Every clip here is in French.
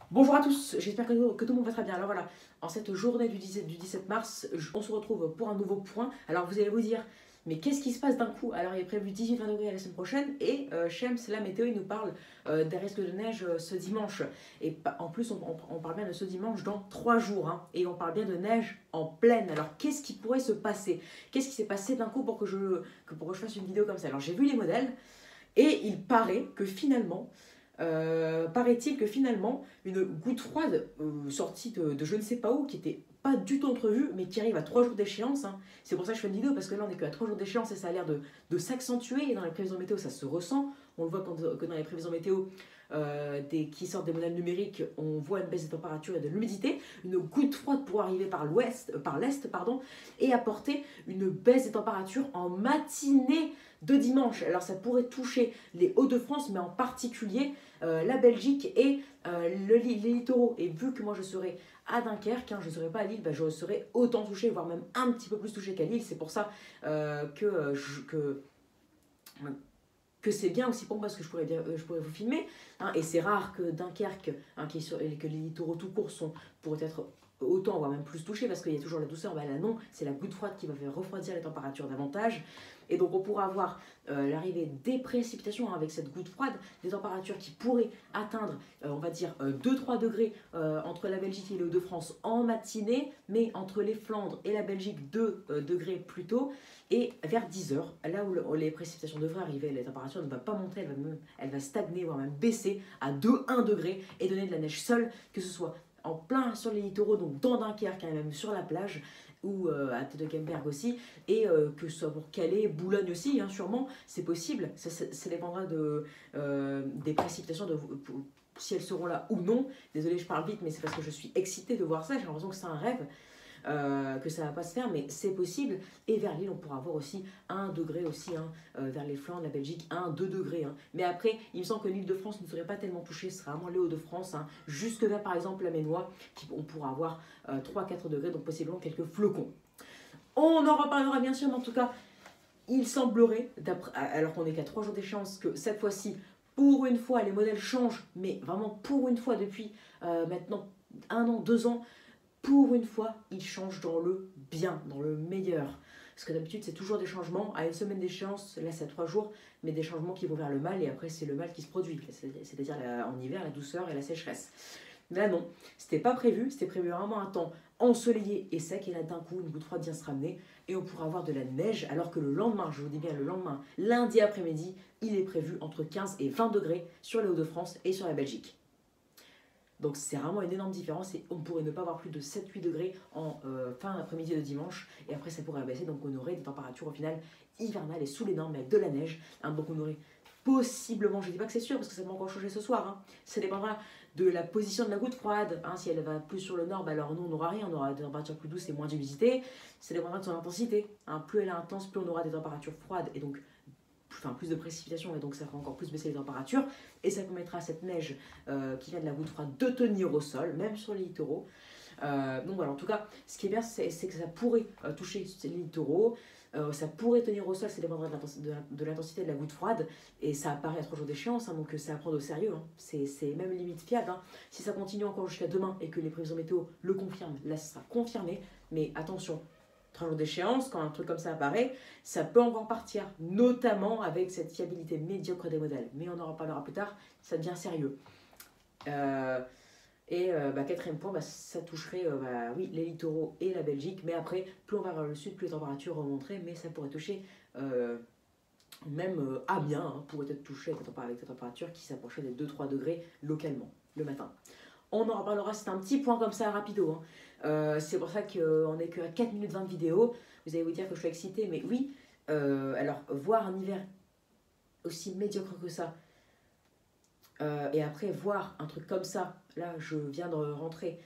Bonjour à tous, j'espère que tout le monde va très bien. Alors voilà, en cette journée du 17 mars, on se retrouve pour un nouveau point. Alors vous allez vous dire, mais qu'est-ce qui se passe d'un coup? Alors il est prévu 18-20 degrés la semaine prochaine et Shems, la météo, il nous parle des risques de neige ce dimanche. Et en plus, on parle bien de ce dimanche dans 3 jours. Hein, et on parle bien de neige en pleine. Alors qu'est-ce qui pourrait se passer? Qu'est-ce qui s'est passé d'un coup pour que je fasse une vidéo comme ça? Alors j'ai vu les modèles et il paraît que finalement... paraît-il que finalement, une goutte froide sortie de je ne sais pas où, qui était pas du tout entrevue, mais qui arrive à 3 jours d'échéance. Hein. C'est pour ça que je fais une vidéo, parce que là on n'est qu'à 3 jours d'échéance et ça a l'air de s'accentuer. Et dans les prévisions météo, ça se ressent. On le voit que dans les prévisions météo qui sortent des modèles numériques, on voit une baisse des températures et de l'humidité. Une goutte froide pour arriver par l'est, et apporter une baisse des températures en matinée de dimanche. Alors ça pourrait toucher les Hauts-de-France, mais en particulier la Belgique et les littoraux. Et vu que moi je serai à Dunkerque, hein, je ne serai pas à Lille, bah, je serai autant touché, voire même un petit peu plus touché qu'à Lille. C'est pour ça que c'est bien aussi pour moi parce que je pourrais vous filmer. Hein, et c'est rare que Dunkerque, hein, que les littoraux tout court pourraient être autant, voire même plus touchés parce qu'il y a toujours la douceur. Bah là non, c'est la goutte froide qui va faire refroidir les températures davantage. Et donc on pourra avoir l'arrivée des précipitations, hein, avec cette goutte froide, des températures qui pourraient atteindre, on va dire, 2-3 degrés entre la Belgique et les Hauts-de-France en matinée, mais entre les Flandres et la Belgique 2 degrés plus tôt. Et vers 10h, là où les précipitations devraient arriver, la température ne va pas monter, elle va stagner, voire même baisser à 2-1 degré et donner de la neige seule, que ce soit en plein sur les littoraux, donc dans Dunkerque, hein, même sur la plage, ou à Tedekenberg aussi, et que ce soit pour Calais, Boulogne aussi, hein, sûrement, c'est possible. Ça dépendra des précipitations, si elles seront là ou non. Désolée, je parle vite, mais c'est parce que je suis excitée de voir ça, j'ai l'impression que c'est un rêve. Que ça va pas se faire, mais c'est possible. Et vers l'île, on pourra avoir aussi 1 degré aussi, hein, vers les Flandres, la Belgique, 1-2 degrés. Hein. Mais après, il me semble que l'île de France ne serait pas tellement touchée, ce sera vraiment les Hauts-de-France, hein, jusque vers par exemple la Ménois, on pourra avoir 3-4 degrés, donc possiblement quelques flocons. On en reparlera bien sûr, mais en tout cas, il semblerait, alors qu'on n'est qu'à 3 jours d'échéance, que cette fois-ci, pour une fois, les modèles changent, mais vraiment pour une fois depuis maintenant 1 an, 2 ans, pour une fois, ils changent dans le bien, dans le meilleur. Parce que d'habitude, c'est toujours des changements à une semaine d'échéance, là c'est à 3 jours, mais des changements qui vont vers le mal, et après c'est le mal qui se produit, c'est-à-dire en hiver, la douceur et la sécheresse. Là non, c'était pas prévu, c'était prévu vraiment un temps ensoleillé et sec, et là d'un coup, une goutte froide vient se ramener, et on pourra avoir de la neige, alors que le lendemain, je vous dis bien le lendemain, lundi après-midi, il est prévu entre 15 et 20 degrés sur les Hauts-de-France et sur la Belgique. Donc c'est vraiment une énorme différence et on pourrait ne pas avoir plus de 7-8 degrés en fin d'après-midi de dimanche et après ça pourrait baisser, donc on aurait des températures au final hivernales et sous les normes avec de la neige. Hein, donc on aurait possiblement, je ne dis pas que c'est sûr parce que ça va encore changer ce soir, hein. Ça dépendra de la position de la goutte froide, hein. Si elle va plus sur le nord, bah alors nous on n'aura rien, on aura des températures plus douces et moins d'humidité. Ça dépendra de son intensité, hein. Plus elle est intense, plus on aura des températures froides et donc plus de précipitations, et donc ça fera encore plus baisser les températures et ça permettra à cette neige qui vient de la goutte froide de tenir au sol, même sur les littoraux. Donc voilà, en tout cas, ce qui est bien, c'est que ça pourrait toucher les littoraux, ça pourrait tenir au sol, ça dépendra de l'intensité de la goutte froide, et ça apparaît à 3 jours d'échéance, hein, donc c'est à prendre au sérieux, hein. C'est même limite fiable, hein. Si ça continue encore jusqu'à demain et que les prévisions météo le confirment, là ça sera confirmé, mais attention, 3 jours d'échéance, quand un truc comme ça apparaît, ça peut encore partir, notamment avec cette fiabilité médiocre des modèles. Mais on en reparlera plus tard, ça devient sérieux. Quatrième point, ça toucherait oui, les littoraux et la Belgique, mais après, plus on va vers le sud, plus les températures remonteraient, mais ça pourrait toucher même Amiens, hein, pourrait être touché avec des températures qui s'approchaient des 2-3 degrés localement, le matin. On en reparlera, c'est un petit point comme ça, rapido, hein. C'est pour ça qu'on n'est qu'à 4 minutes 20 de vidéo. Vous allez vous dire que je suis excitée, mais oui. Alors, voir un hiver aussi médiocre que ça, et après voir un truc comme ça, là je viens de rentrer,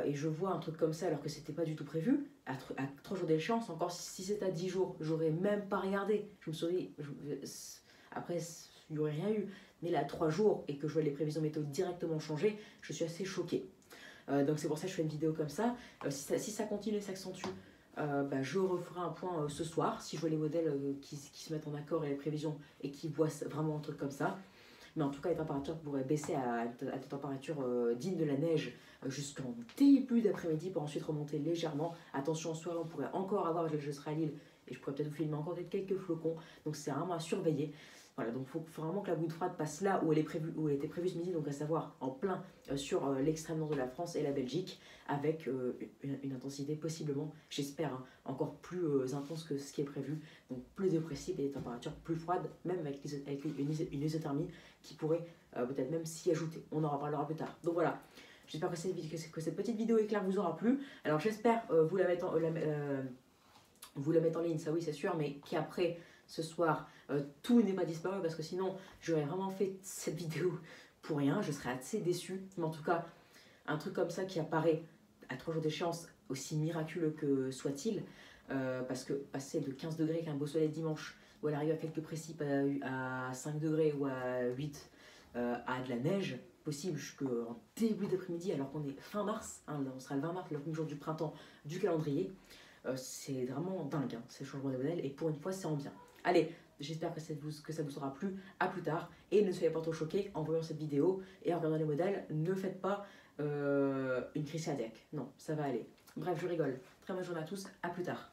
et je vois un truc comme ça alors que c'était pas du tout prévu, à 3 jours d'échéance, encore si c'était à 10 jours, j'aurais même pas regardé. Je me suis dit, après il n'y aurait rien eu. Mais là, 3 jours, et que je vois les prévisions météo directement changer, je suis assez choquée. Donc c'est pour ça que je fais une vidéo comme ça. Si ça continue et s'accentue, je referai un point ce soir, si je vois les modèles qui se mettent en accord et les prévisions et qui voient vraiment un truc comme ça. mais en tout cas les températures pourraient baisser à des températures dignes de la neige jusqu'en début d'après-midi pour ensuite remonter légèrement. Attention, en soirée on pourrait encore avoir, je serai à Lille et je pourrais peut-être vous filmer encore quelques flocons, donc c'est vraiment à surveiller. Voilà, donc il faut vraiment que la goutte froide passe là où elle, est prévue, où elle était prévue ce midi, donc à savoir en plein sur l'extrême nord de la France et la Belgique, avec une intensité possiblement, j'espère, hein, encore plus intense que ce qui est prévu, donc plus dépressive et des températures plus froides, même avec une isothermie qui pourrait peut-être même s'y ajouter. On en reparlera plus tard. Donc voilà, j'espère que cette petite vidéo éclair vous aura plu. Alors j'espère vous la mettre en ligne, ça oui c'est sûr, mais qu'après ce soir, tout n'est pas disparu parce que sinon j'aurais vraiment fait cette vidéo pour rien, je serais assez déçue. Mais en tout cas, un truc comme ça qui apparaît à 3 jours d'échéance, aussi miraculeux que soit-il, parce que passer de 15 degrés qu'un beau soleil dimanche, ou à l'arrivée à quelques précipes à 5 degrés ou à 8, à de la neige possible jusqu'en début d'après-midi alors qu'on est fin mars, hein, on sera le 20 mars, le premier jour du printemps du calendrier. C'est vraiment dingue, hein, ces changements de modèle, et pour une fois c'est en bien. Allez, j'espère que ça vous aura plu, à plus tard, et ne soyez pas trop choqués en voyant cette vidéo et en regardant les modèles, ne faites pas une crise cardiaque, non, ça va aller. Bref, je rigole. Très bonne journée à tous, à plus tard.